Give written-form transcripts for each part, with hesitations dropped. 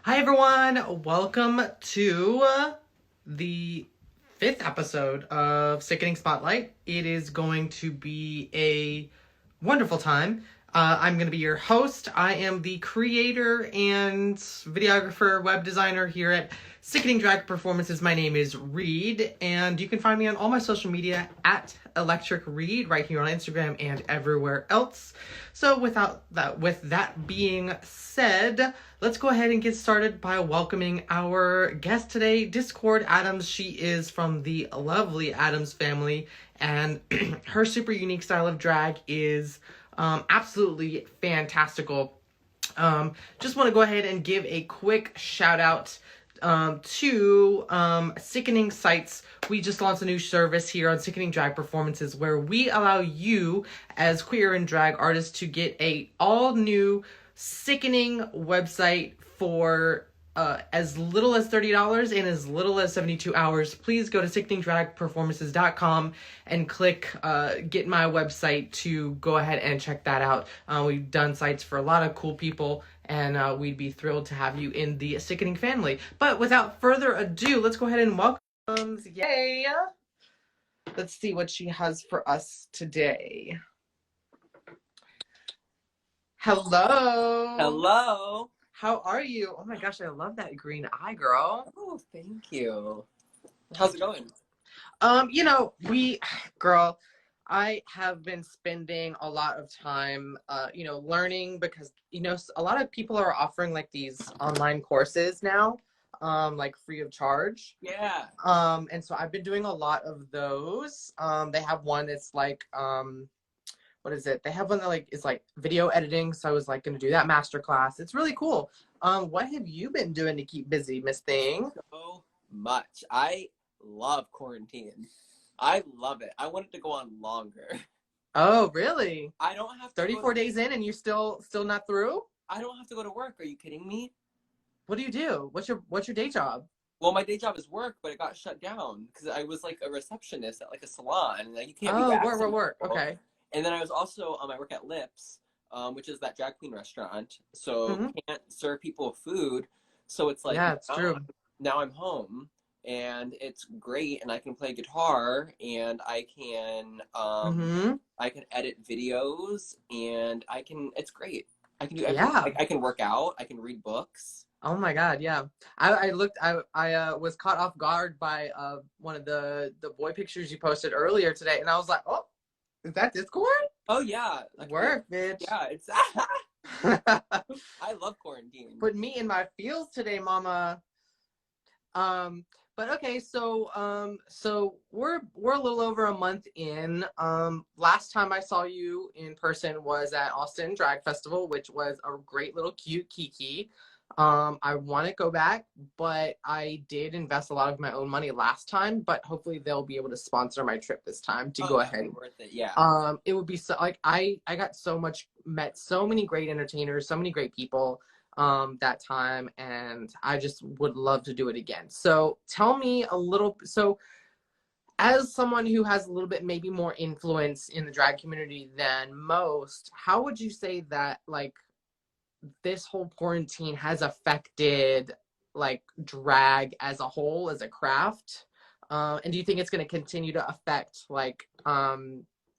Hi everyone, welcome to the 5th episode of Sickening Spotlight. It is going to be a wonderful time. I'm going to be your host. I am the creator and videographer, web designer here at Sickening Drag Performances. My name is Reid, and you can find me on all my social media at Electric Reid, right here on Instagram and everywhere else. So with that being said, let's go ahead and get started by welcoming our guest today, Discord Addams. She is from the lovely Addams family, and her super unique style of drag is absolutely fantastical. Just want to go ahead and give a quick shout out to Sickening Sites. We just launched a new service here on Sickening Drag Performances where we allow you as queer and drag artists to get a all new sickening website for as little as $30 and as little as 72 hours. Please go to sickeningdragperformances.com and click get my website to go ahead and check that out. We've done sites for a lot of cool people, and we'd be thrilled to have you in the Sickening family. But without further ado, let's go ahead and welcome. Yay! Let's see what she has for us today. Hello. Hello. How are you? Oh my gosh, I love that green eye, girl. Oh, thank you. How's it going? Girl, I have been spending a lot of time, learning because, a lot of people are offering like these online courses now, like free of charge. Yeah. And so I've been doing a lot of those. They have one that's like, what is it? They have one that is like video editing. So I was like going to do that masterclass. It's really cool. What have you been doing to keep busy, Miss Thing? So much. I love quarantine. I love it. I want it to go on longer. Oh, really? I don't have to 34 days in and you're still not through? I don't have to go to work. Are you kidding me? What do you do? What's your day job? Well, my day job is work, but it got shut down because I was like a receptionist at like a salon. And like, you can't be work. Okay. And then I was also I work at Lips, which is that drag queen restaurant. So can't serve people food. So it's like, yeah, it's true. Now I'm home and it's great, and I can play guitar, and I can I can edit videos, and it's great. I can do everything. Yeah. I can work out. I can read books. Oh my God, yeah. I was caught off guard by one of the boy pictures you posted earlier today, and I was like, oh, is that Discord? Oh yeah. Work, bitch. Yeah, it's I love quarantine. Put me in my feels today, mama. But okay, so we're a little over a month in. Last time I saw you in person was at Austin Drag Festival, which was a great little cute kiki. I want to go back, but I did invest a lot of my own money last time, but hopefully they'll be able to sponsor my trip this time to go ahead. Worth it, yeah. It would be so like I got met so many great entertainers, so many great people that time, and I just would love to do it again. So tell me a little, so as someone who has a little bit maybe more influence in the drag community than most, how would you say that like this whole quarantine has affected like drag as a whole, as a craft? And do you think it's going to continue to affect like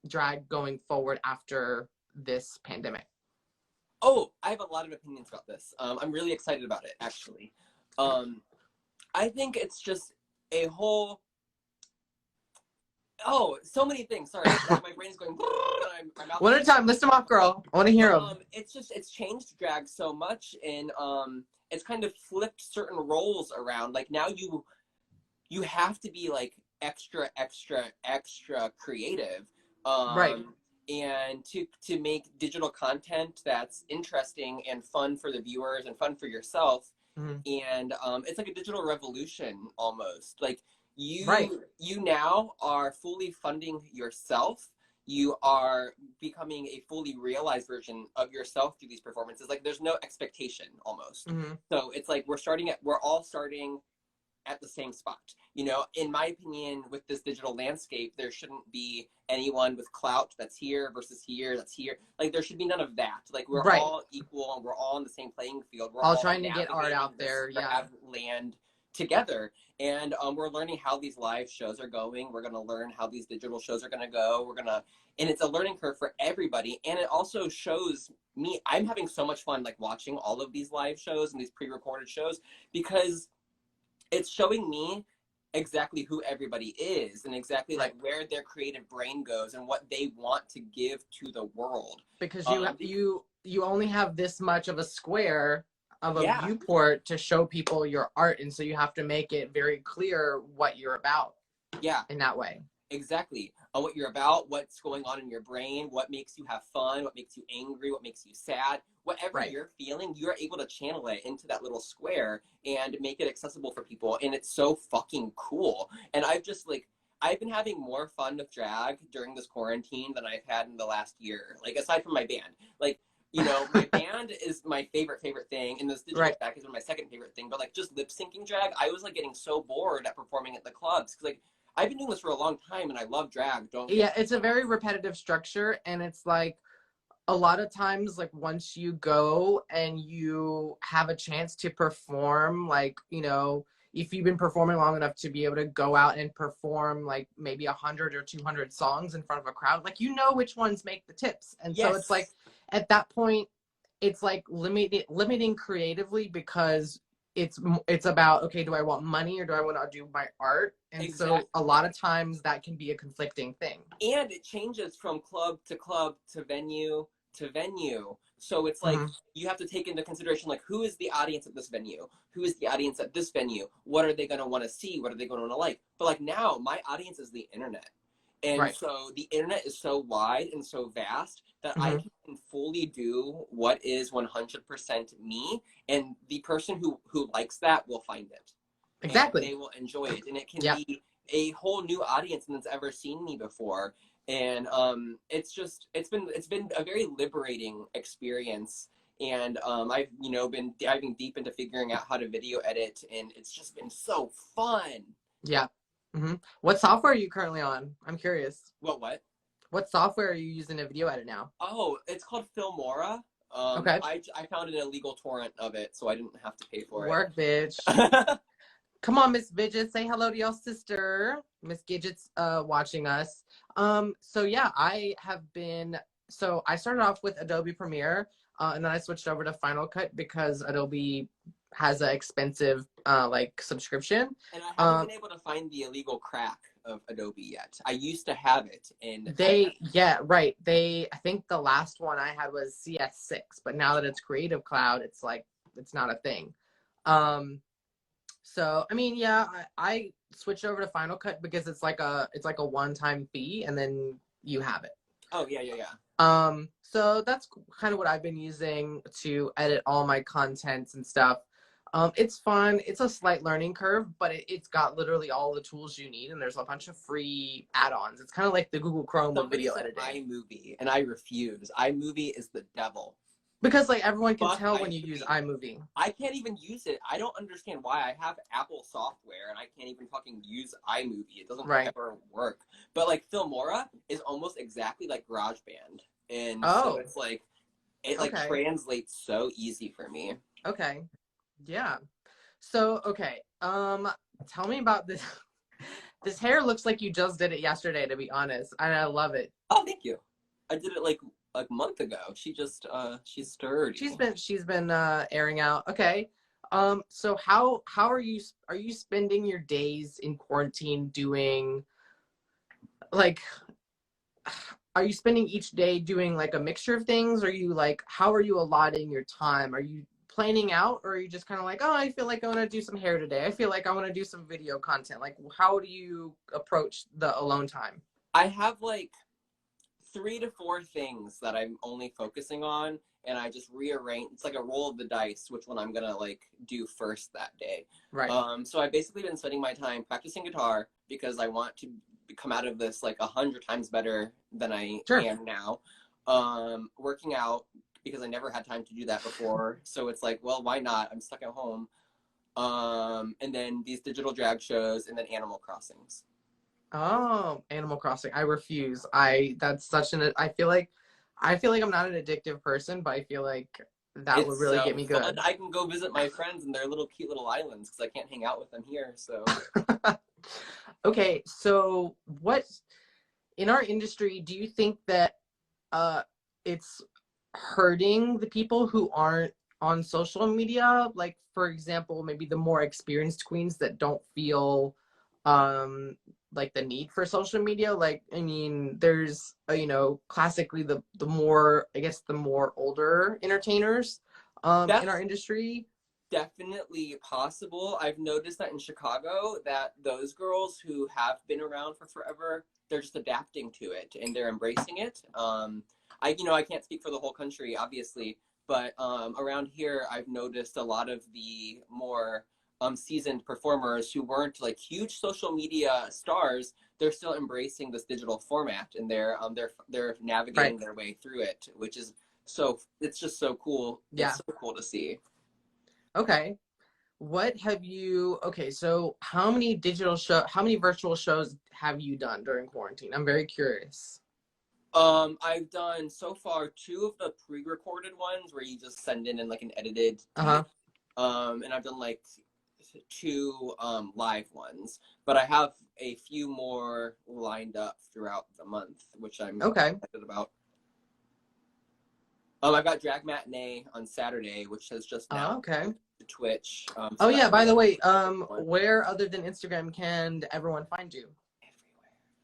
drag going forward after this pandemic? Oh, I have a lot of opinions about this. I'm really excited about it, actually. I think it's just a whole... Oh, so many things. Sorry, my brain's going... One at a time. List them off, girl. I want to hear them. It's changed drag so much, and it's kind of flipped certain roles around. Like, now you have to be, like, extra creative. Right. And to make digital content that's interesting and fun for the viewers and fun for yourself. And it's like a digital revolution almost. Like you now are fully funding yourself. You are becoming a fully realized version of yourself through these performances. Like there's no expectation almost. So it's like we're all starting at the same spot. You know, in my opinion, with this digital landscape, there shouldn't be anyone with clout that's here versus here, that's here. Like, there should be none of that. Like, we're Right. all equal and we're all on the same playing field. We're All all trying to get art out there. Yeah. land together. And we're learning how these live shows are going. We're going to learn how these digital shows are going to go. And it's a learning curve for everybody. And it also shows me, I'm having so much fun, like, watching all of these live shows and these pre-recorded shows, because it's showing me exactly who everybody is and exactly like where their creative brain goes and what they want to give to the world. Because you only have this much of a square of a viewport to show people your art, and so you have to make it very clear what you're about. Yeah. In that way. Exactly. What you're about, what's going on in your brain, what makes you have fun, what makes you angry, what makes you sad, whatever you're feeling, you're able to channel it into that little square and make it accessible for people. And it's so fucking cool. And I've been having more fun with drag during this quarantine than I've had in the last year. Like, aside from my band, like, you know, my band is my favorite thing, and this digital back is my second favorite thing. But like, just lip syncing drag, I was like getting so bored at performing at the clubs, because like, I've been doing this for a long time and I love drag. It's a very repetitive structure, and it's like a lot of times, like, once you go and you have a chance to perform, like, you know, if you've been performing long enough to be able to go out and perform like maybe 100 or 200 songs in front of a crowd, like, you know which ones make the tips. And so it's like, at that point, it's like limiting creatively, because it's about, okay, do I want money or do I want to do my art? And so a lot of times that can be a conflicting thing. And it changes from club to club to venue to venue. So it's like, you have to take into consideration, like, who is the audience at this venue? Who is the audience at this venue? What are they going to want to see? What are they going to want to like? But like, now my audience is the internet. And so the internet is so wide and so vast that I can fully do what is 100% me. And the person who likes that will find it. Exactly. And they will enjoy it. And it can be a whole new audience that's ever seen me before. And it's been a very liberating experience. And I've, you know, been diving deep into figuring out how to video edit, and it's just been so fun. Yeah. What software are you currently on? I'm curious. What? What software are you using to video edit now? Oh, it's called Filmora. Okay. I found an illegal torrent of it, so I didn't have to pay for it. Work, bitch. Come on, Miss Vidget. Say hello to your sister. Miss Gidget's watching us. So yeah, I started off with Adobe Premiere, and then I switched over to Final Cut because Adobe has an expensive like subscription. And I haven't been able to find the illegal crack of Adobe yet. I used to have it, and I think the last one I had was CS6, but now that it's Creative Cloud, it's like, it's not a thing. So I mean, yeah, I switched over to Final Cut because it's like a one-time fee, and then you have it. Oh yeah. So that's kind of what I've been using to edit all my contents and stuff. It's fun. It's a slight learning curve, but it's got literally all the tools you need, and there's a bunch of free add-ons. It's kind of like the Google Chrome of video editing. iMovie, and I refuse. iMovie is the devil. Because like everyone can tell when you use iMovie. I can't even use it. I don't understand why. I have Apple software and I can't even fucking use iMovie. It doesn't ever work. But like Filmora is almost exactly like GarageBand. And so it's like, it like translates so easy for me. Okay. Yeah. So, okay. Tell me about this. This hair looks like you just did it yesterday, to be honest. And I love it. Oh, thank you. I did it like a month ago. She just she's sturdy. She's been airing out. Okay. So how are you spending your days in quarantine doing, like, are you spending each day doing like a mixture of things? Are you like, how are you allotting your time? Are you planning out, or are you just kind of like, oh, I feel like I want to do some hair today. I feel like I want to do some video content. Like, how do you approach the alone time? I have like 3 to 4 things that I'm only focusing on, and I just rearrange. It's like a roll of the dice which one I'm gonna like do first that day. Right. So I've basically been spending my time practicing guitar because I want to come out of this like 100 times better than I am now. Working out because I never had time to do that before. So it's like, well, why not? I'm stuck at home. and then these digital drag shows, and then Animal Crossings. Oh, Animal Crossing. I refuse. That's such an I feel like I'm not an addictive person, but I feel like that would It's really get so me fun. good. I can go visit my friends in their little cute little islands because I can't hang out with them here. So Okay, so what in our industry do you think that it's hurting the people who aren't on social media? Like, for example, maybe the more experienced queens that don't feel like the need for social media. Like, I mean, there's classically the more, I guess, the more older entertainers in our that's industry. definitely possible. I've noticed that in Chicago, that those girls who have been around for forever, they're just adapting to it and they're embracing it. I can't speak for the whole country, obviously, but around here, I've noticed a lot of the more seasoned performers who weren't like huge social media stars. They're still embracing this digital format, and they're navigating Right. their way through it, which is it's just so cool. Yeah. It's so cool to see. Okay. Okay, so how many virtual shows have you done during quarantine? I'm very curious. I've done so far 2 of the pre-recorded ones where you just send in like an edited Uh-huh. tape. And I've done like 2 live ones, but I have a few more lined up throughout the month, which I'm Okay. excited about. I've got Drag Matinee on Saturday, which has just now Okay. to Twitch. Oh yeah, by the way, where other than Instagram can everyone find you?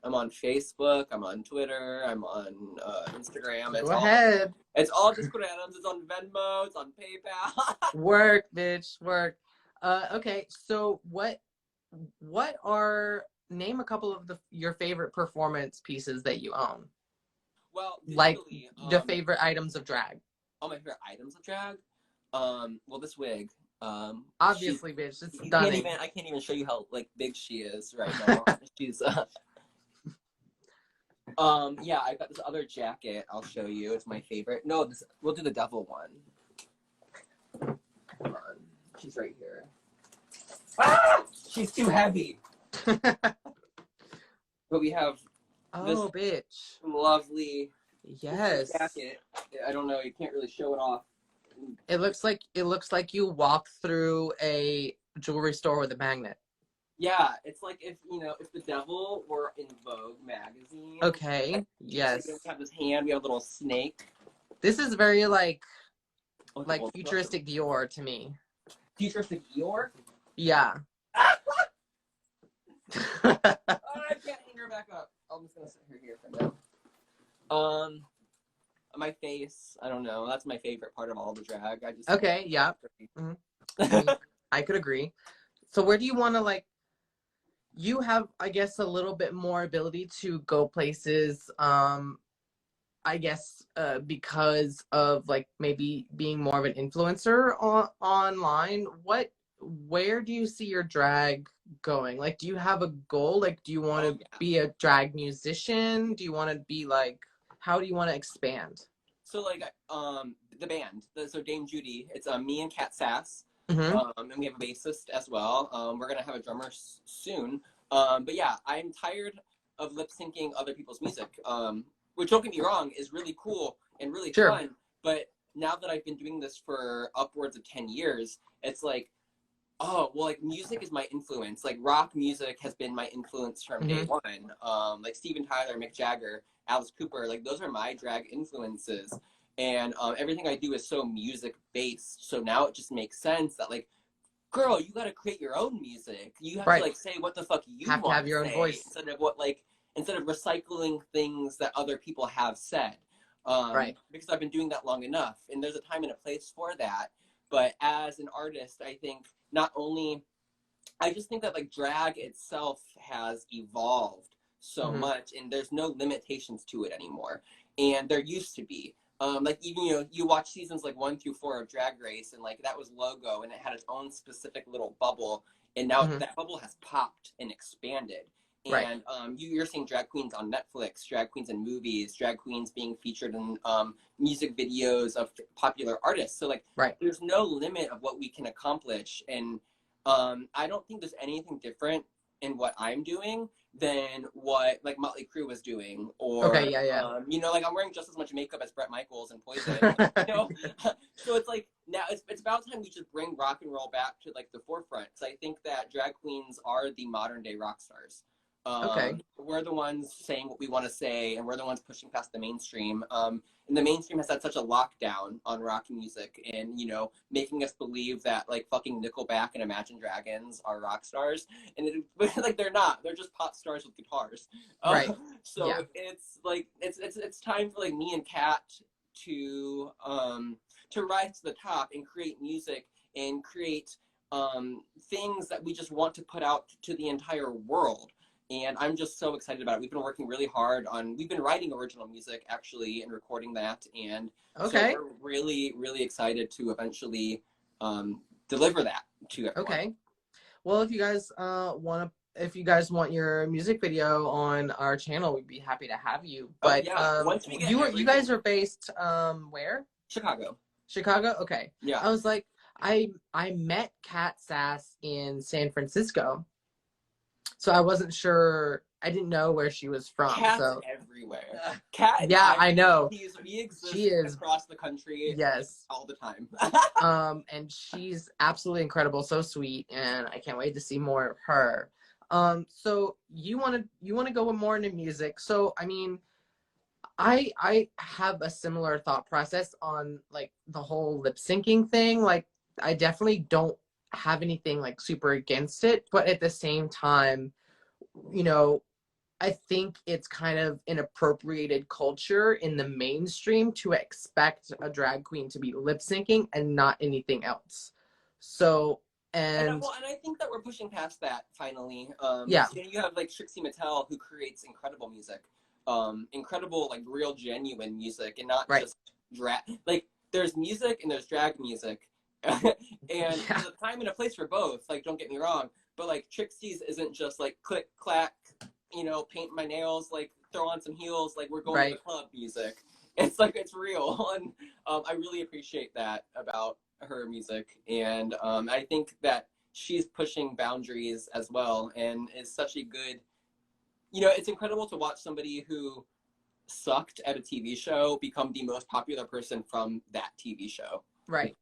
I'm on Facebook, I'm on Twitter, I'm on Instagram. Go ahead. It's all Discord Addams. It's on Venmo, it's on PayPal. Work, bitch, work. Okay, so name a couple of your favorite performance pieces that you own? Well, Like digitally, the favorite items of drag. all my favorite items of drag. Well, this wig. Obviously, bitch, it's stunning. I can't even show you how like big she is right now. She's yeah, I got this other jacket. I'll show you. It's my favorite. No, we'll do the devil one. Come on, she's right here. Ah, she's too heavy. But we have this bitch. lovely jacket. I don't know. You can't really show it off. It looks like you walked through a jewelry store with a magnet. Yeah, it's like if the devil were in Vogue magazine. Okay. Like, Yes. We have this hand. We have a little snake. This is very like futuristic Dior to me. Futuristic Dior? Yeah. Oh, I can't hang her back up. I'm just gonna sit her here for now. My face. I don't know. That's my favorite part of all the drag. Okay. Yeah. Mm-hmm. I could agree. So where do you want to you have, I guess, a little bit more ability to go places, I guess, because of maybe being more of an influencer online. Where do you see your drag going? Do you have a goal? Do you want to be a drag musician? Do you want to be how do you want to expand? So the band, so Dame Judy, it's me and Kat Sass. Mm-hmm. And we have a bassist as well. We're gonna have a drummer soon. But yeah, I'm tired of lip syncing other people's music. Which, don't get me wrong, is really cool and really fun. But now that I've been doing this for upwards of 10 years, it's music is my influence. Rock music has been my influence from day one. Steven Tyler, Mick Jagger, Alice Cooper, those are my drag influences. And everything I do is so music based. So now it just makes sense that girl, you gotta create your own music. You have to say what the fuck you have want to have your own voice instead of recycling things that other people have said. Because I've been doing that long enough, and there's a time and a place for that. But as an artist, I just think that drag itself has evolved so much, and there's no limitations to it anymore. And there used to be. Even you watch seasons 1 through 4 of Drag Race, and that was Logo, and it had its own specific little bubble, and now that bubble has popped and expanded. And you're seeing drag queens on Netflix, drag queens in movies, drag queens being featured in music videos of popular artists. So there's no limit of what we can accomplish, and I don't think there's anything different in what I'm doing than what like Motley Crue was doing, or Okay, yeah. you know, like I'm wearing just as much makeup as Bret Michaels and Poison, you know. So it's like now it's about time we just bring rock and roll back to like the forefront. So I think that drag queens are the modern day rock stars. Okay. We're the ones saying what we want to say, and we're the ones pushing past the mainstream. And the mainstream has had such a lockdown on rock music, and you know, making us believe that like fucking Nickelback and Imagine Dragons are rock stars, and like they're not. They're just pop stars with guitars. Right. So Yeah. it's like it's time for like me and Kat to rise to the top and create music and create things that we just want to put out to the entire world. And I'm just so excited about it. We've been working really hard we've been writing original music actually and recording that. And Okay. so we're really, really excited to eventually deliver that to everyone. Okay. Well, if you guys if you guys want your music video on our channel, we'd be happy to have you. But once we get you guys are based where? Chicago. Chicago? Okay. Yeah. I was like, I met Kat Sass in San Francisco. So I wasn't sure. I didn't know where she was from. Kat's so everywhere. Kat, yeah, I know. We exist she is across the country. Yes, all the time. And she's absolutely incredible, so sweet, and I can't wait to see more of her. So you want to go more into music. So I mean, I have a similar thought process on like the whole lip syncing thing. Like I definitely don't have anything like super against it, but at the same time, you know, I think it's kind of an appropriated culture in the mainstream to expect a drag queen to be lip syncing and not anything else. So and I think that we're pushing past that finally. Yeah. You have like Trixie Mattel, who creates incredible music, incredible like real genuine music, and not just drag. Like there's music and there's drag music. And there's a time and a place for both, like don't get me wrong, but like Trixie's isn't just like click clack, you know, paint my nails, like throw on some heels, like we're going to the club music. It's like it's real. And I really appreciate that about her music, and I think that she's pushing boundaries as well, and is such a good, you know, it's incredible to watch somebody who sucked at a TV show become the most popular person from that TV show. Right.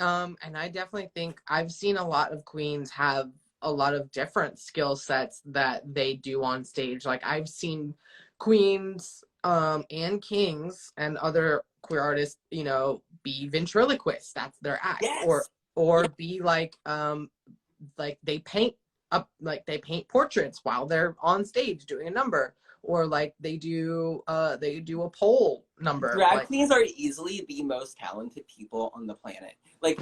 And I definitely think I've seen a lot of queens have a lot of different skill sets that they do on stage. Like I've seen queens and kings and other queer artists, you know, be ventriloquists. That's their act. Yes. Or be like they paint portraits while they're on stage doing a number. Or like they do a pole number. Drag queens are easily the most talented people on the planet. Like,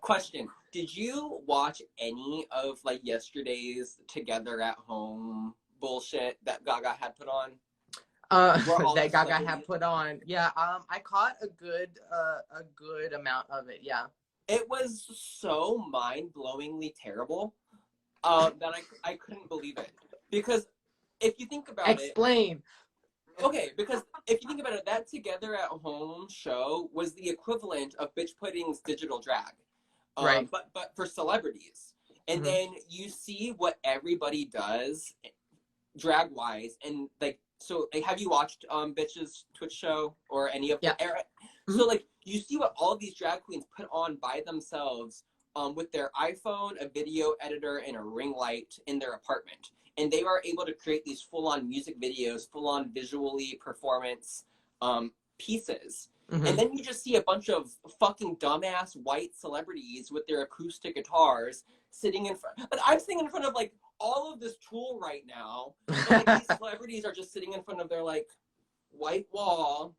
question: did you watch any of like yesterday's Together at Home bullshit that Gaga had put on? That Gaga had put on. Yeah. I caught a good amount of it. Yeah. It was so mind-blowingly terrible that I couldn't believe it, because if you think about Explain. Okay, because if you think about it, that Together at Home show was the equivalent of Bitch Pudding's digital drag. Right. But for celebrities. And then you see what everybody does drag-wise. And, like, so like, have you watched Bitch's Twitch show or any of the era? So, like, you see what all of these drag queens put on by themselves with their iPhone, a video editor, and a ring light in their apartment. And they are able to create these full-on music videos, full-on visually performance pieces. And then you just see a bunch of fucking dumbass white celebrities with their acoustic guitars sitting in front. But I'm sitting in front of like all of this Tool right now. But, like, these celebrities are just sitting in front of their like white wall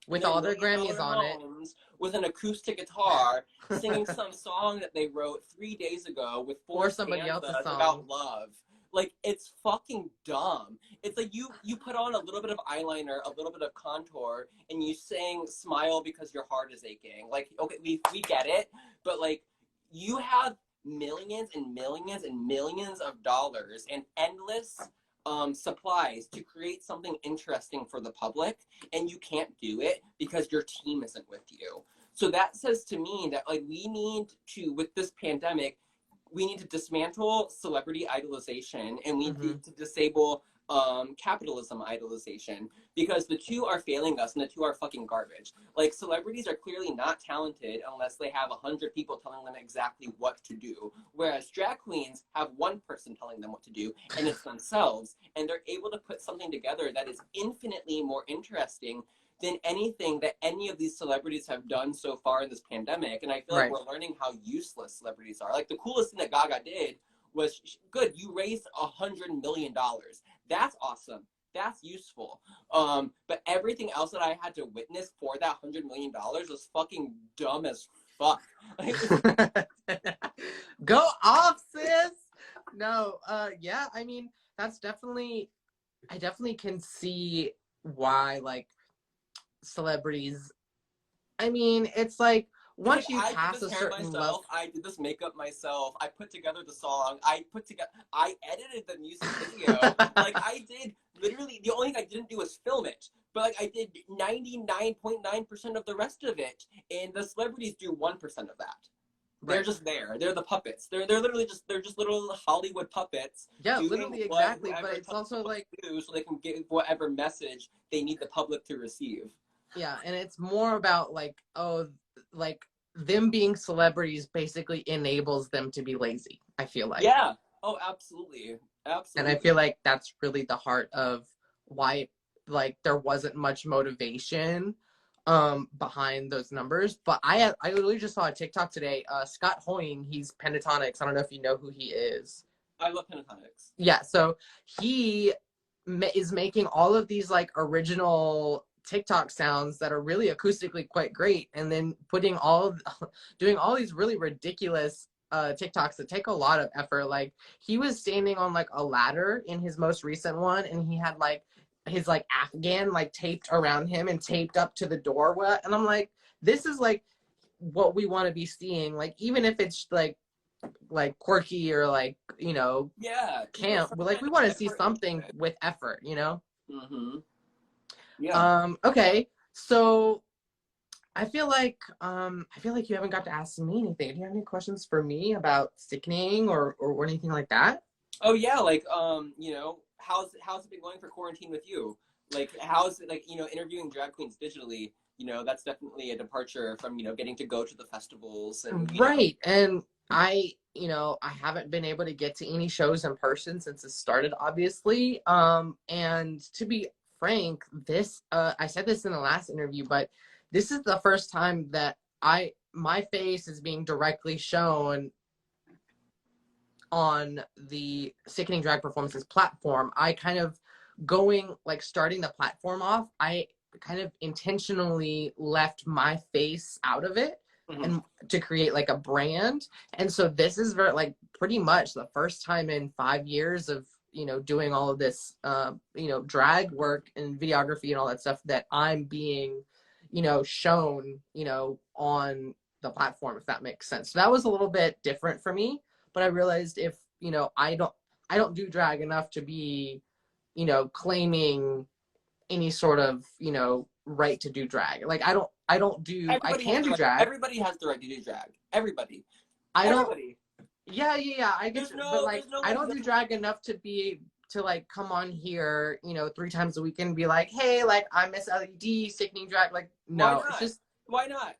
with all their Grammys on it, with an acoustic guitar, singing some song that they wrote 3 days ago with four somebody else's song about love. Like, it's fucking dumb. It's like you put on a little bit of eyeliner, a little bit of contour, and you sing Smile Because Your Heart Is Aching. Like, okay, we get it, but, like, you have millions and millions and millions of dollars and endless supplies to create something interesting for the public, and you can't do it because your team isn't with you. So that says to me that, like, we need to, with this pandemic, we need to dismantle celebrity idolization, and we Mm-hmm. need to disable capitalism idolization, because the two are failing us and the two are fucking garbage. Like, celebrities are clearly not talented unless they have 100 people telling them exactly what to do, whereas drag queens have one person telling them what to do, and it's themselves, and they're able to put something together that is infinitely more interesting than anything that any of these celebrities have done so far in this pandemic. And I feel like Right. we're learning how useless celebrities are. Like, the coolest thing that Gaga did was, good, you raised $100 million. That's awesome. That's useful. But everything else that I had to witness for that $100 million was fucking dumb as fuck. Go off, sis. No, yeah, I mean, that's definitely, I definitely can see why, like, celebrities, I mean, it's like, once Like, you I did pass this a hair certain level. myself. I did this makeup myself. I put together the song. I edited the music video. Like, I did literally, the only thing I didn't do was film it. But, like, I did 99.9% of the rest of it. And the celebrities do 1% of that. They're Right. just there. They're the puppets. They're literally just, they're just little Hollywood puppets Yeah, doing literally, what exactly. But whoever it's tells also them what like, to do so they can give whatever message they need the public to receive. yeah, and it's more about like, oh, like them being celebrities basically enables them to be lazy, I feel like. Yeah. Oh, absolutely. And I Absolutely. feel like that's really the heart of why, like, there wasn't much motivation behind those numbers. But I literally just saw a TikTok today. Scott Hoying, he's Pentatonics. I don't know if you know who he is. I love pentatonics. Yeah, so he is making all of these like original TikTok sounds that are really acoustically quite great, and then putting doing all these really ridiculous TikToks that take a lot of effort. Like, he was standing on like a ladder in his most recent one, and he had like his like Afghan like taped around him and taped up to the doorway, and I'm like, this is like what we want to be seeing. Like, even if it's like quirky or like, you know, Yeah, even camp, some but like kind we of want to see effort into something it. with effort, you know. Mm-hmm. Yeah. Okay, so I feel like you haven't got to ask me anything. Do you have any questions for me about sickening or anything like that? Oh yeah, like how's it been going for quarantine with you? Like, how's it, like, interviewing drag queens digitally? That's definitely a departure from getting to go to the festivals and Right. And I haven't been able to get to any shows in person since it started, obviously. And to be frank, this I said this in the last interview, but this is the first time that my face is being directly shown on the Sickening Drag Performances platform. I kind of starting the platform off, I kind of intentionally left my face out of it Mhm. and to create like a brand. And so this is very like pretty much the first time in 5 years of doing all of this drag work and videography and all that stuff that I'm being shown on the platform, if that makes sense. So that was a little bit different for me, but I realized if I don't do drag enough to be claiming any sort of right to do drag. Like, I Everybody has can the do right. drag. Everybody has the right to do drag. Everybody. I don't. Everybody. Yeah, I get There's you, but no. like There's no I like. don't do drag enough to like come on here 3 times a week and be like, hey, like, I'm Miss LED sickening drag. Like, Why no, it's not? just Why not?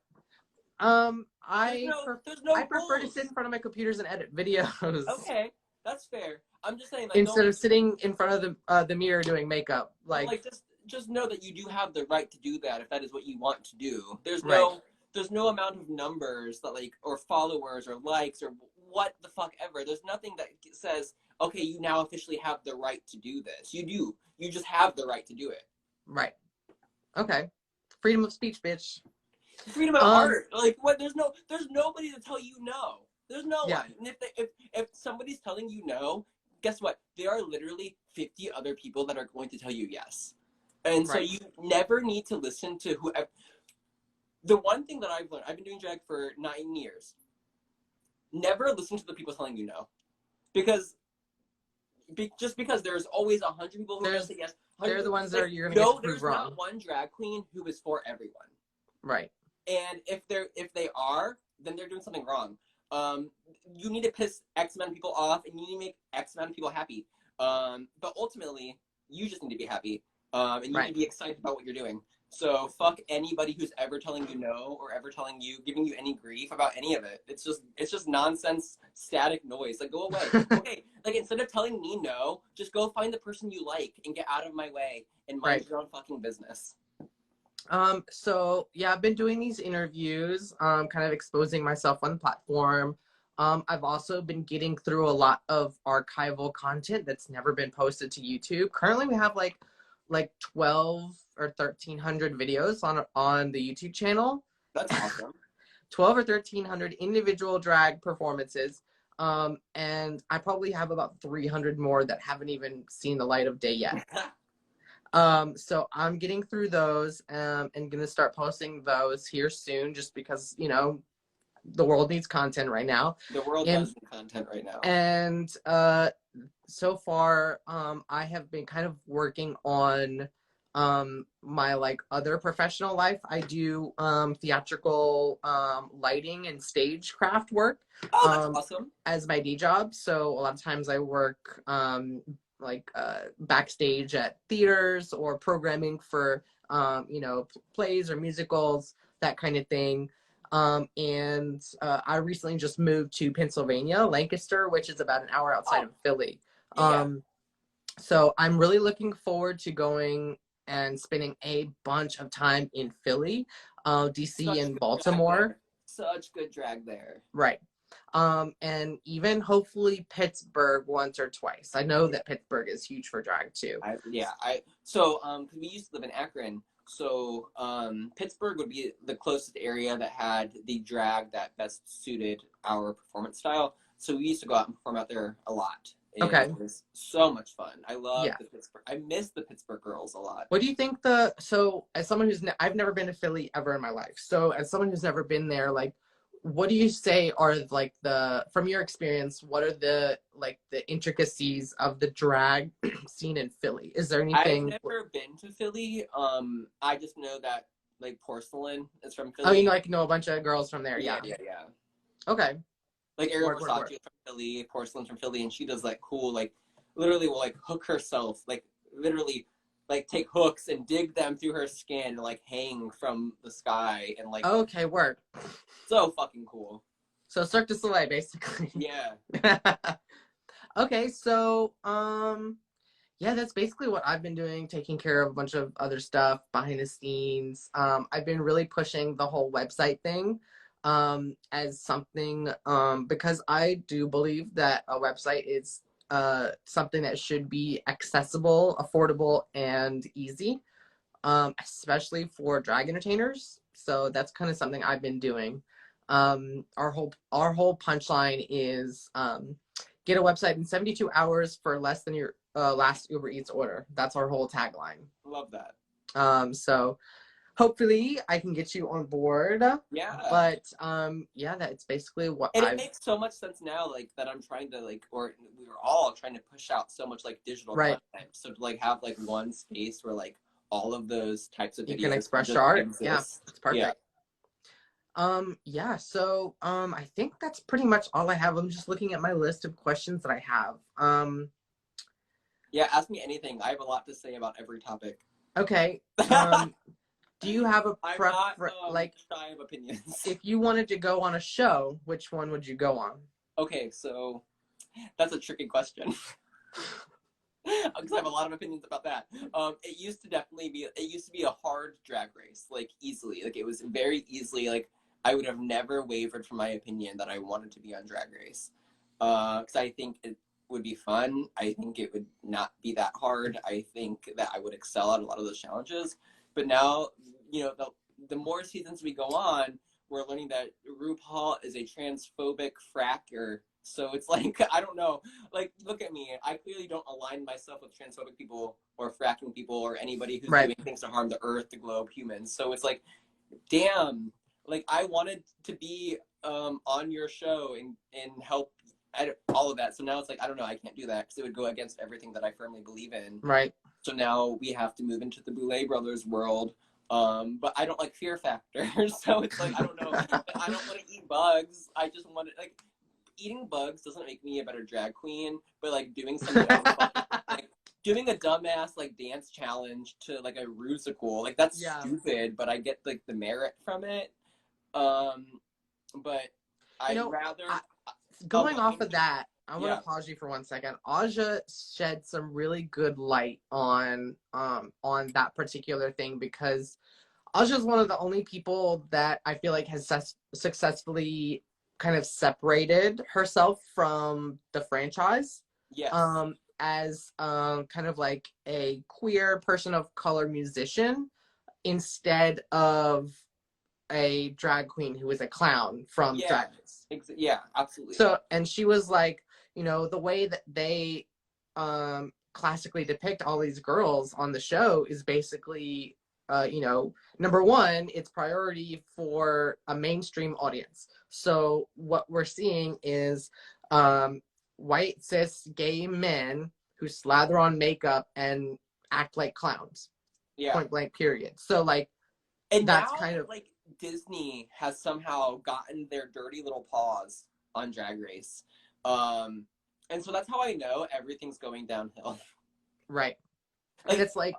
There's I no. pref- There's no I prefer to sit rules. in front of my computers and edit videos Okay, that's fair. I'm just saying, like, no instead one. of sitting in front of the mirror doing makeup. But, Like, like, just know that you do have the right to do that if that is what you want to do. right, There's no amount of numbers that, like, or followers or likes or what the fuck ever. There's nothing that says, okay, you now officially have the right to do this. You do. You just have the right to do it. right, okay, freedom of speech, bitch. Freedom of Um, art. Like, what? There's nobody to tell you no. There's no yeah, one. And if somebody's telling you no, guess what? There are literally 50 other people that are going to tell you yes. And so right, you never need to listen to whoever. The one thing that I've learned, I've been doing drag for 9 years. Never listen to the people telling you no, because just because there's always 100 people who are going to say yes. they're the ones that Like, you're gonna get no, to prove there's wrong. not one drag queen who is for everyone. Right. And if they are, then they're doing something wrong. you need to piss X amount of people off, and you need to make X amount of people happy. But ultimately, you just need to be happy, and you need to be excited about what you're doing. So fuck anybody who's ever telling you no, or ever giving you any grief about any of it. It's just nonsense, static noise. Like, go away. Okay, like, instead of telling me no, just go find the person you like and get out of my way and mind your own fucking business. So yeah, I've been doing these interviews, kind of exposing myself on the platform. I've also been getting through a lot of archival content that's never been posted to YouTube. Currently, we have like 12 or 1,300 videos on the YouTube channel. That's awesome. 12 or 1,300 individual drag performances. And I probably have about 300 more that haven't even seen the light of day yet. So I'm getting through those, and gonna start posting those here soon, just because, you know, the world needs content right now. The world does need content right now. And so far, I have been kind of working on my like other professional life. I do theatrical lighting and stagecraft work. Oh, that's awesome. As my day job. So a lot of times I work backstage at theaters, or programming for you know, plays or musicals, that kind of thing. And I recently just moved to Pennsylvania, Lancaster, which is about an hour outside of Philly. So I'm really looking forward to going and spending a bunch of time in Philly, DC, and Baltimore. Such good drag there. Right. And even hopefully Pittsburgh once or twice. I know that Pittsburgh is huge for drag too. So because we used to live in Akron, so Pittsburgh would be the closest area that had the drag that best suited our performance style. So we used to go out and perform out there a lot. It was so much fun. I love the Pittsburgh. I miss the Pittsburgh girls a lot. What do you think so as someone who's, I've never been to Philly ever in my life. So as someone who's never been there, like, what do you say are like from your experience, what are the intricacies of the drag scene in Philly? Is there anything? I've never been to Philly. I just know that like Porcelain is from Philly. Oh, you know a bunch of girls from there. Yeah. Okay. Like Ariel Versace is from Philly, Porcelain's from Philly, and she does like cool, like literally will like hook herself, like literally like take hooks and dig them through her skin and like hang from the sky and like. Okay, work. So fucking cool. So Cirque du Soleil, basically. Yeah. Okay, so yeah, that's basically what I've been doing, taking care of a bunch of other stuff behind the scenes. I've been really pushing the whole website thing as something, because I do believe that a website is something that should be accessible, affordable, and easy, especially for drag entertainers. So that's kind of something I've been doing. Our whole punchline is get a website in 72 hours for less than your last Uber Eats order. That's our whole tagline. Love that. So hopefully I can get you on board. Yeah. But yeah, that's basically what. And it makes so much sense now, like that I'm trying to or we were all trying to push out so much like digital content. So to like have like one space where like all of those types of videos you can express your art. Exist. Yeah, it's perfect. Yeah. Yeah, so I think that's pretty much all I have. I'm just looking at my list of questions that I have. Yeah, ask me anything. I have a lot to say about every topic. Okay. Do you have a preference? Like, shy of opinions. If you wanted to go on a show, which one would you go on? Okay, so that's a tricky question. Because I have a lot of opinions about that. It used to be a hard drag race, like easily. Like it was very easily, like I would have never wavered from my opinion that I wanted to be on Drag Race. Because I think it would be fun. I think it would not be that hard. I think that I would excel at a lot of those challenges. But now, you know, the more seasons we go on, we're learning that RuPaul is a transphobic fracker. So it's like, I don't know, like, look at me. I clearly don't align myself with transphobic people or fracking people or anybody who's doing things to harm the earth, the globe, humans. So it's like, damn, like, I wanted to be on your show and help at all of that. So now it's like, I don't know, I can't do that because it would go against everything that I firmly believe in. Right. So now we have to move into the Boulet Brothers world But I don't like Fear Factor, so it's like I don't know. I don't want to eat bugs. I just want to like eating bugs doesn't make me a better drag queen, but like doing some dumb fucking, like doing a dumbass like dance challenge to like a rusical, like that's stupid, but I get like the merit from it. But I'd rather going off of that, I want to pause you for 1 second. Aja shed some really good light on that particular thing, because Aja's one of the only people that I feel like has successfully kind of separated herself from the franchise. Yes. As kind of like a queer person of color musician instead of a drag queen who is a clown from Drag Race. Yeah, absolutely. So, and she was like, you know, the way that they classically depict all these girls on the show is basically, you know, number one, it's priority for a mainstream audience. So what we're seeing is white cis gay men who slather on makeup and act like clowns. Yeah. Point blank period. So like, and that's now, kind of like Disney has somehow gotten their dirty little paws on Drag Race. And so that's how I know everything's going downhill. Right. Like, and it's like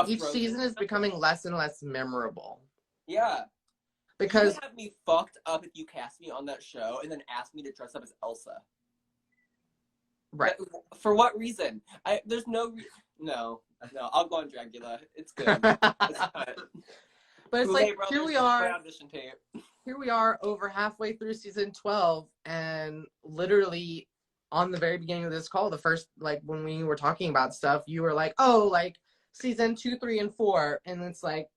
each season is becoming less and less memorable. Yeah. Because you have me fucked up if you cast me on that show and then ask me to dress up as Elsa. Right. For what reason? There's no no, I'll go on Dragula. It's good. It's but it's like, here we are. Here we are over halfway through season 12, and literally on the very beginning of this call, the first, like, when we were talking about stuff, you were like, oh, like, season 2, 3, and 4. And it's like,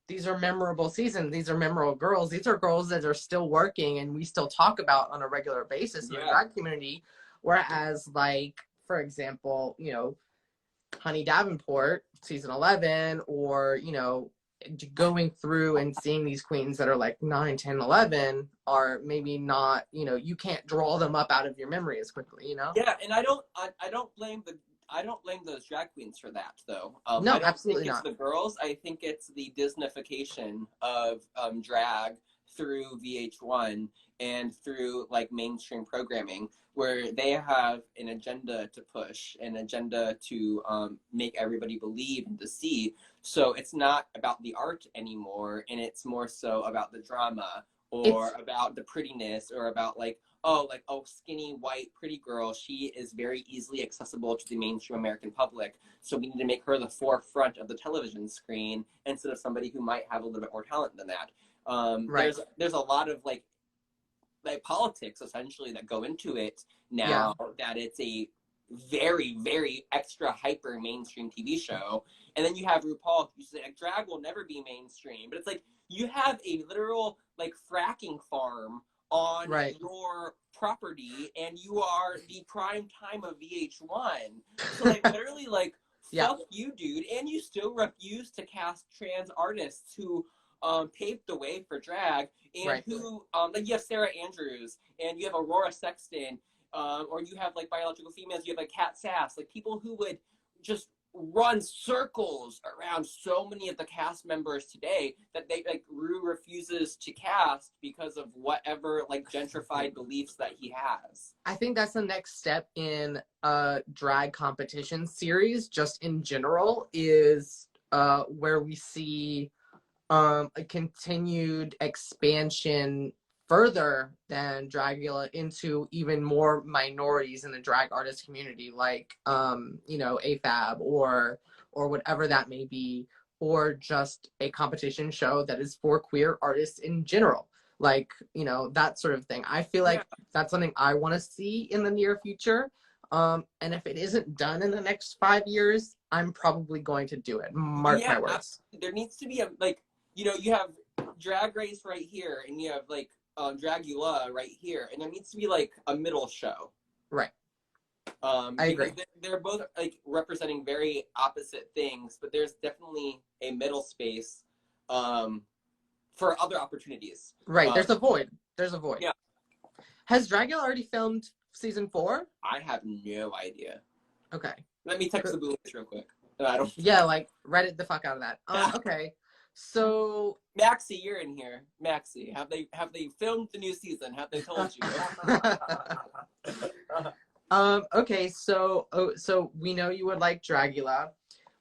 these are memorable seasons. These are memorable girls. These are girls that are still working and we still talk about on a regular basis in the drag community. Whereas, like, for example, you know, Honey Davenport, season 11, or, you know, going through and seeing these queens that are like 9, 10, 11 are maybe not, you know, you can't draw them up out of your memory as quickly, you know? Yeah, and I don't blame those drag queens for that, though. No, I don't absolutely think it's not. The girls. I think it's the Disneyfication of drag through VH1 and through like mainstream programming, where they have an agenda to push, an agenda to make everybody believe and to see. So it's not about the art anymore, and it's more so about the drama, or about the prettiness, or about like, oh, skinny, white, pretty girl, she is very easily accessible to the mainstream American public. So we need to make her the forefront of the television screen instead of somebody who might have a little bit more talent than that. Right. There's a lot of like politics essentially that go into it now, that it's a very, very extra hyper mainstream TV show. And then you have RuPaul, who say like, drag will never be mainstream, but it's like you have a literal like fracking farm on your property, and you are the prime time of VH1. So like literally like fuck you, dude. And you still refuse to cast trans artists who paved the way for drag, and who like you have Sarah Andrews, and you have Aurora Sexton, or you have like biological females, you have like Kat Sass, like people who would just run circles around so many of the cast members today that they like Rue refuses to cast because of whatever like gentrified beliefs that he has. I think that's the next step in drag competition series, just in general, is where we see a continued expansion further than Dragula into even more minorities in the drag artist community, like you know, AFAB or whatever that may be, or just a competition show that is for queer artists in general, like, you know, that sort of thing. I feel like that's something I want to see in the near future, and if it isn't done in the next 5 years, I'm probably going to do it. Mark my words. There needs to be a, like, you know, you have Drag Race right here, and you have like Dragula right here, and there needs to be like a middle show. Right. I agree. They're both like representing very opposite things, but there's definitely a middle space for other opportunities. Right. There's a void. Yeah. Has Dragula already filmed season 4? I have no idea. Okay. Let me text the Boolish real quick. I don't. Yeah, like Reddit the fuck out of that. Okay. So Maxie, you're in here. Maxie, have they filmed the new season? Have they told you? Okay, so we know you would like Dragula.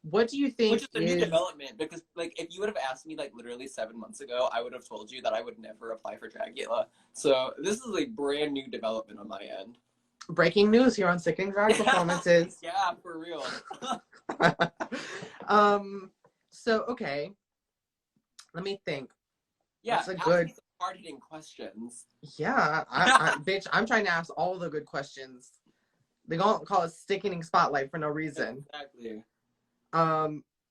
What do you think Which is a new development, because like if you would have asked me like literally 7 months ago, I would have told you that I would never apply for Dragula. So this is a brand new development on my end. Breaking news here on Sickening Drag Performances. Yeah, for real. So okay, let me think. Yeah, that's a ask good me some hard-hitting questions. Yeah, bitch, I'm trying to ask all the good questions. They don't call it Sickening Spotlight for no reason. Exactly.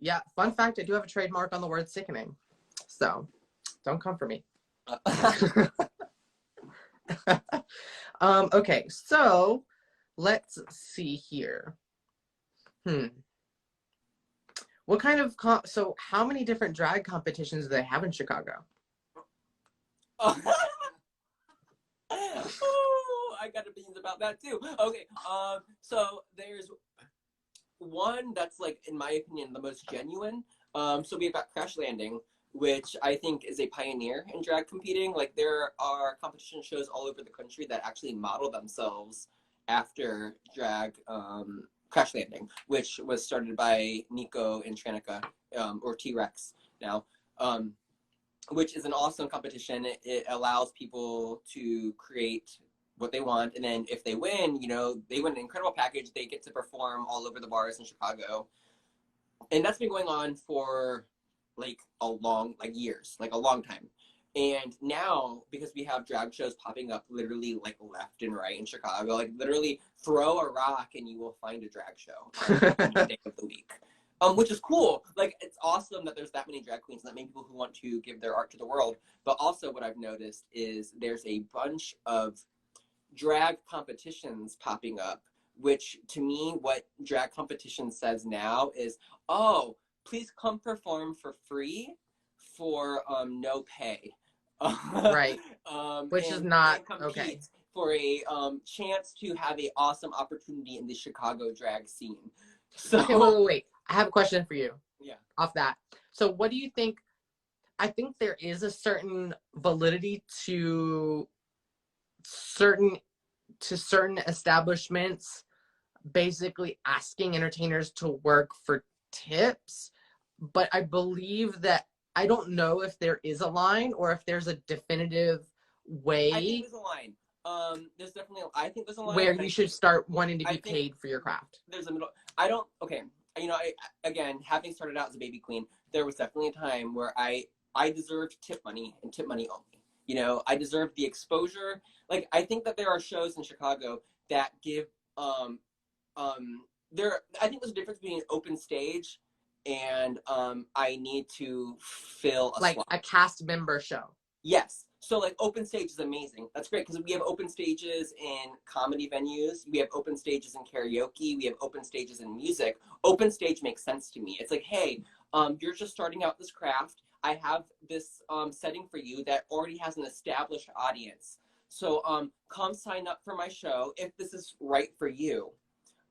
Yeah, fun fact, I do have a trademark on the word sickening. So, don't come for me. Okay, so let's see here. What kind of so how many different drag competitions do they have in Chicago? Oh, I got opinions about that too. Okay, so there's one that's like, in my opinion, the most genuine. So we've got Crash Landing, which I think is a pioneer in drag competing. Like there are competition shows all over the country that actually model themselves after drag. Crash Landing, which was started by Nico and Tranica, or T-Rex now, which is an awesome competition. It allows people to create what they want, and then if they win, you know, they win an incredible package. They get to perform all over the bars in Chicago, and that's been going on for like a long, like years, like a long time. And now, because we have drag shows popping up literally like left and right in Chicago, like literally throw a rock and you will find a drag show on any day of the week. Which is cool. Like, it's awesome that there's that many drag queens, that many people who want to give their art to the world. But also what I've noticed is there's a bunch of drag competitions popping up, which to me, what drag competition says now is, oh, please come perform for free for no pay. Right. Which is not okay. For a chance to have an awesome opportunity in the Chicago drag scene. So, okay, wait. I have a question for you. Yeah. Off that. So what do you think? I think there is a certain validity to certain establishments basically asking entertainers to work for tips, but I believe that I don't know if there is a line or if there's a definitive way. I think there's a line. There's definitely, I think there's a line where you should start wanting to be paid for your craft. There's a middle. Okay. You know, again, having started out as a baby queen, there was definitely a time where I deserved tip money and tip money only. You know, I deserved the exposure. Like, I think that there are shows in Chicago that give, I think there's a difference between an open stage and I need to fill a like slot. A cast member show. Yes. So like open stage is amazing. That's great because we have open stages in comedy venues. We have open stages in karaoke. We have open stages in music. Open stage makes sense to me. It's like, hey, you're just starting out this craft. I have this setting for you that already has an established audience. So come sign up for my show if this is right for you.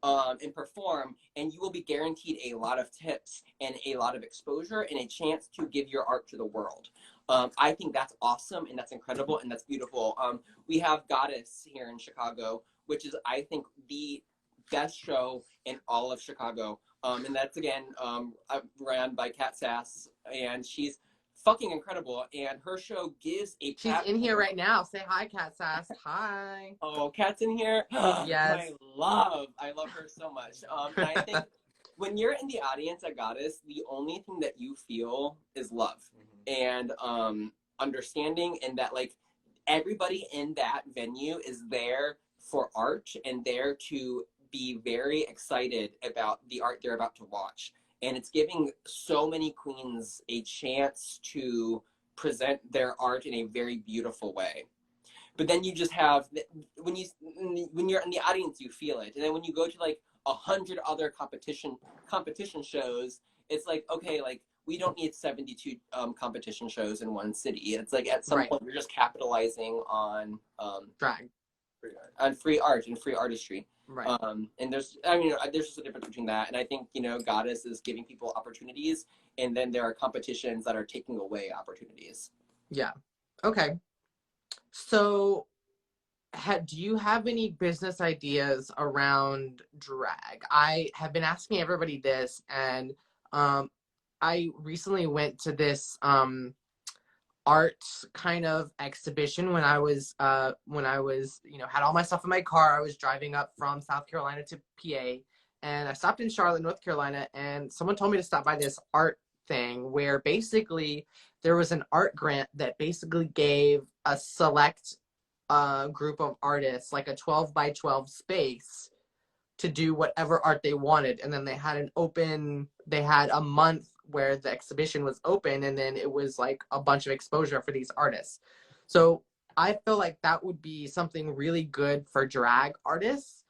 And perform, and you will be guaranteed a lot of tips and a lot of exposure and a chance to give your art to the world. I think that's awesome and that's incredible and that's beautiful. We have Goddess here in Chicago, which is, I think, the best show in all of Chicago. And that's, again, ran by Kat Sass, and she's fucking incredible, and her show gives a She's in here right now. Say hi, Kat Sass. Hi. Oh, Kat's in here? Yes. I love her so much. And I think when you're in the audience at Goddess, the only thing that you feel is love and understanding, and that like everybody in that venue is there for art and there to be very excited about the art they're about to watch. And it's giving so many queens a chance to present their art in a very beautiful way. But then you just have, when you're in the audience, you feel it. And then when you go to like 100 other competition shows, it's like, okay, like we don't need 72 competition shows in one city. It's like at some point you're just capitalizing on drag, on free art and free artistry. Right. And there's just a difference between that. And I think, you know, Goddess is giving people opportunities and then there are competitions that are taking away opportunities. Yeah. Okay. So, do you have any business ideas around drag? I have been asking everybody this, and I recently went to this art kind of exhibition when I was, you know, had all my stuff in my car. I was driving up from South Carolina to PA, and I stopped in Charlotte, North Carolina, and someone told me to stop by this art thing where basically there was an art grant that basically gave a select group of artists like a 12 by 12 space to do whatever art they wanted. And then they had a month where the exhibition was open, and then it was like a bunch of exposure for these artists. So I feel like that would be something really good for drag artists,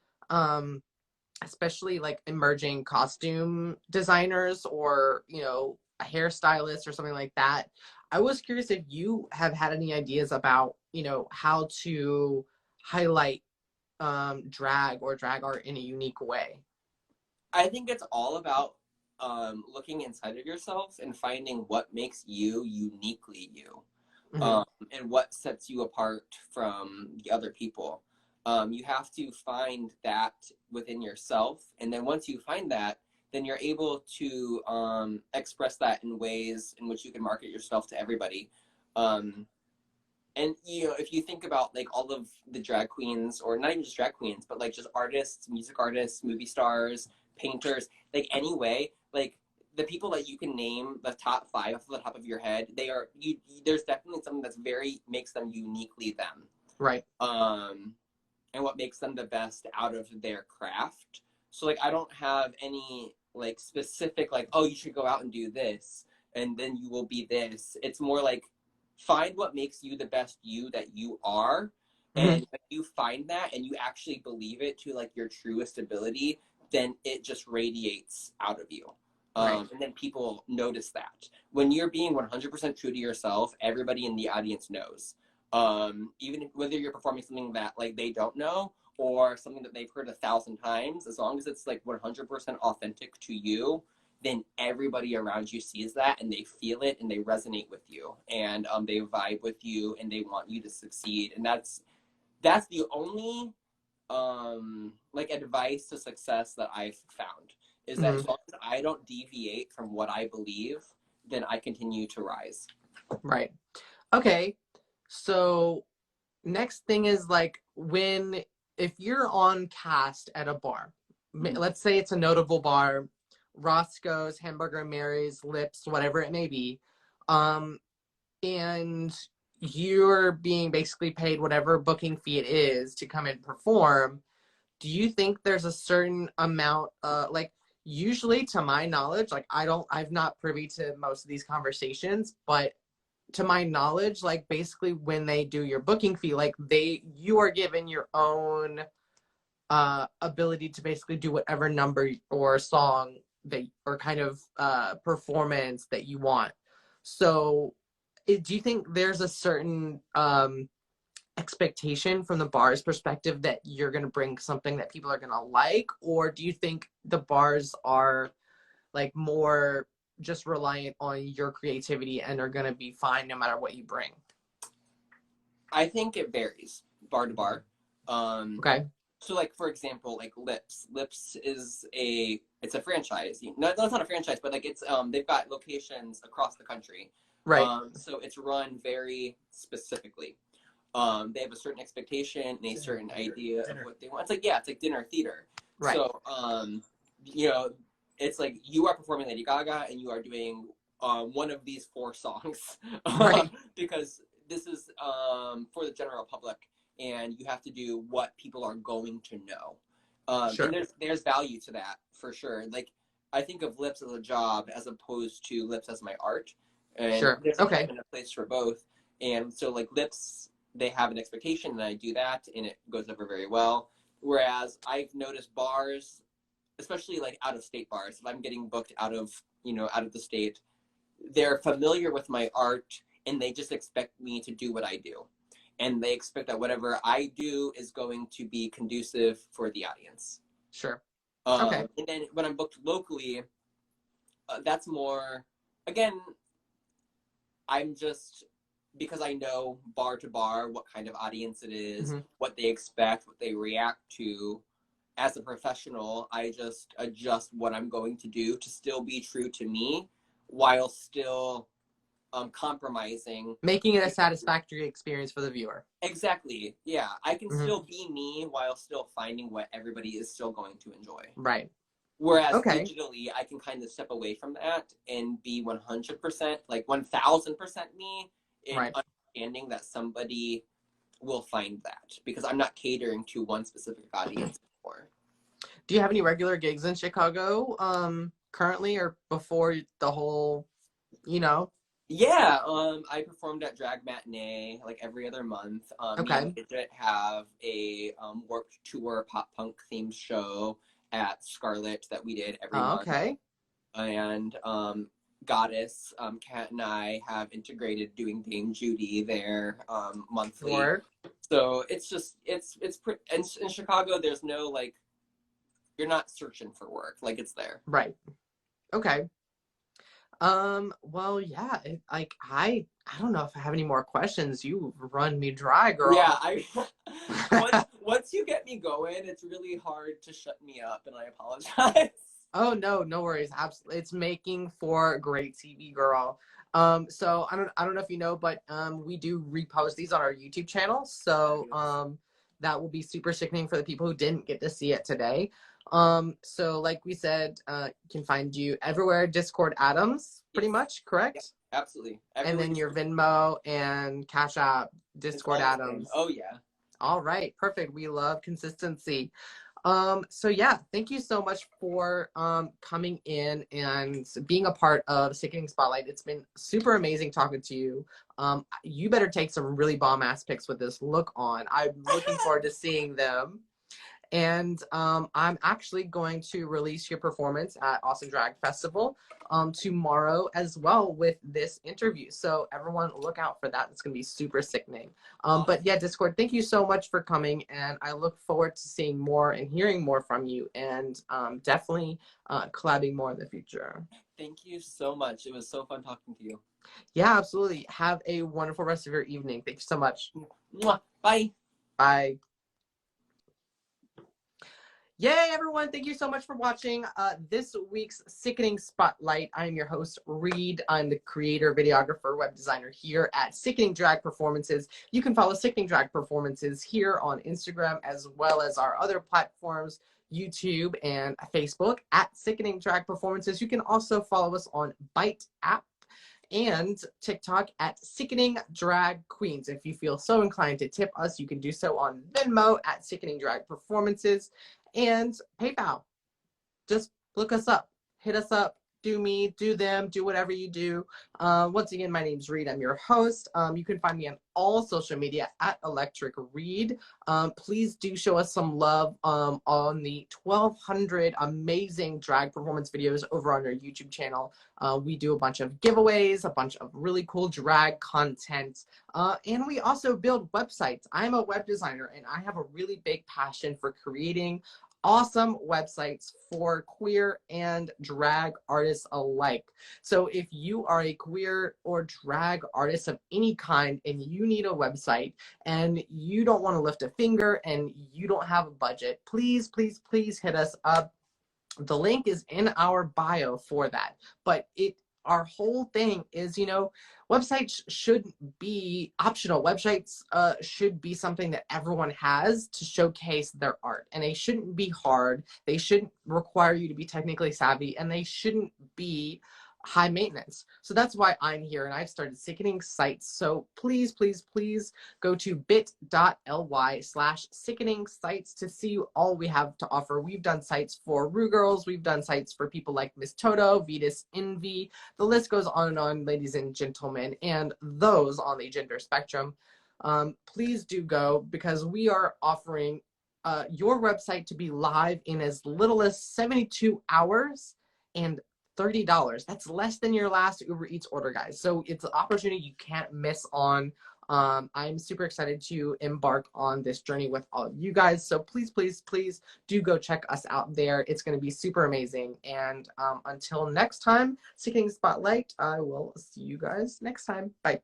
especially like emerging costume designers or, you know, a hairstylist or something like that. I was curious if you have had any ideas about, you know, how to highlight drag or drag art in a unique way. I think it's all about looking inside of yourself and finding what makes you uniquely you, Mm-hmm. and what sets you apart from the other people. You have to find that within yourself, and then once you find that, then you're able to express that in ways in which you can market yourself to everybody. And you know, if you think about like all of the drag queens, or not even just drag queens, but like just artists, music artists, movie stars, painters, like anyway, like the people that you can name, the top 5 off the top of your head, they are you. There's definitely something that's very makes them uniquely them. Right. And what makes them the best out of their craft. So like I don't have any like specific like, oh, you should go out and do this and then you will be this. It's more like find what makes you the best you that you are. Mm-hmm. And when you find that and you actually believe it to like your truest ability, then it just radiates out of you. Right. And then people notice that. When you're being 100% true to yourself, everybody in the audience knows. Even whether you're performing something that like they don't know or something that they've heard 1,000 times, as long as it's like 100% authentic to you, then everybody around you sees that and they feel it and they resonate with you and they vibe with you and they want you to succeed. And that's the only like advice to success that I've found is that Mm-hmm. as long as I don't deviate from what I believe, then I continue to rise. Right. Okay. So next thing is like if you're on cast at a bar, let's say it's a notable bar, Roscoe's, Hamburger Mary's, Lips, whatever it may be, and you're being basically paid whatever booking fee it is to come and perform. Do you think there's a certain amount, like usually to my knowledge, like I've not privy to most of these conversations, but to my knowledge, like basically when they do your booking fee, like you are given your own ability to basically do whatever number or song that or kind of performance that you want. So do you think there's a certain expectation from the bar's perspective that you're going to bring something that people are going to like, or do you think the bars are like more just reliant on your creativity and are going to be fine no matter what you bring? I think it varies bar to bar. Okay. So like for example, like Lips is it's a franchise. No, it's not a franchise, but like it's they've got locations across the country. Right. So it's run very specifically. They have a certain expectation and a certain idea of what they want. It's like, yeah, it's like dinner theater. Right. So you know, it's like you are performing Lady Gaga and you are doing one of these 4 songs. Right. Because this is for the general public and you have to do what people are going to know. Sure. And there's value to that for sure. Like I think of Lips as a job as opposed to Lips as my art. And Sure. there's Okay. a place for both. And so like Lips, they have an expectation and I do that and it goes over very well. Whereas I've noticed bars, especially like out of state bars, if I'm getting booked out of the state, they're familiar with my art and they just expect me to do what I do. And they expect that whatever I do is going to be conducive for the audience. Sure. Okay. And then when I'm booked locally, that's more again, I'm just, because I know bar to bar what kind of audience it is, what they expect, what they react to. As a professional, I just adjust what I'm going to do to still be true to me while still compromising. Making it a satisfactory experience for the viewer. Exactly. Yeah. I can still be me while still finding what everybody is still going to enjoy. Right. Whereas digitally, I can kind of step away from that and be 100%, like 1000% me in understanding that somebody will find that, because I'm not catering to one specific audience anymore. Do you have any regular gigs in Chicago currently or before the whole, you know? Yeah, I performed at Drag Matinee like every other month. Me and Gidget have a Warped Tour pop punk themed show at Scarlet that we did every month. Okay. And Goddess, Kat and I have integrated doing Dame Judy there monthly. Word. So it's just in Chicago. There's no like, you're not searching for work, like it's there. Right. Okay. Well, yeah, I don't know if I have any more questions. You run me dry, girl. Yeah, once you get me going, it's really hard to shut me up, and I apologize. Oh, no worries. Absolutely. It's making for great TV, girl. So I don't know if you know, but we do repost these on our YouTube channel. So that will be super sickening for the people who didn't get to see it today. So like we said, can find you everywhere. Discord Addams, pretty much, correct? Yeah, absolutely. And then your Venmo and Cash App, Discord Addams. Oh yeah. All right, perfect. We love consistency. So yeah, thank you so much for coming in and being a part of Sickening Spotlight. It's been super amazing talking to you. You better take some really bomb ass pics with this look on. I'm looking forward to seeing them. And I'm actually going to release your performance at Awesome Drag Festival tomorrow as well with this interview. So everyone look out for that. It's going to be super sickening. But yeah, Discord, thank you so much for coming. And I look forward to seeing more and hearing more from you, and definitely collabing more in the future. Thank you so much. It was so fun talking to you. Yeah, absolutely. Have a wonderful rest of your evening. Thank you so much. Bye. Bye. Yay, everyone. Thank you so much for watching this week's Sickening Spotlight. I'm your host, Reid. I'm the creator, videographer, web designer here at Sickening Drag Performances. You can follow Sickening Drag Performances here on Instagram, as well as our other platforms, YouTube and Facebook at Sickening Drag Performances. You can also follow us on Byte app and TikTok at Sickening Drag Queens. If you feel so inclined to tip us, you can do so on Venmo at Sickening Drag Performances. And PayPal. Just look us up, hit us up, do me, do them, do whatever you do. Once again, my name's Reid. I'm your host. You can find me on all social media at Electric Reid. Please do show us some love on the 1,200 amazing drag performance videos over on our YouTube channel. We do a bunch of giveaways, a bunch of really cool drag content, and we also build websites. I'm a web designer, and I have a really big passion for creating awesome websites for queer and drag artists alike. So if you are a queer or drag artist of any kind and you need a website and you don't want to lift a finger and you don't have a budget, please hit us up. The link is in our bio for that. But our whole thing is, websites shouldn't be optional. Websites should be something that everyone has to showcase their art. And they shouldn't be hard. They shouldn't require you to be technically savvy. And they shouldn't be high maintenance. So that's why I'm here, and I've started Sickening sites. So please go to bit.ly/sickening sites to see all we have to offer. We've done sites for rugirls, we've done sites for people like Miss Toto, Vetus Envy. The list goes on and on, ladies and gentlemen, and those on the gender spectrum. Please do go, because we are offering your website to be live in as little as 72 hours and $30. That's less than your last Uber Eats order, guys. So it's an opportunity you can't miss on I'm super excited to embark on this journey with all of you guys. So please, please, please do go check us out there. It's going to be super amazing. And until next time, Sickening Spotlight, I will see you guys next time. Bye.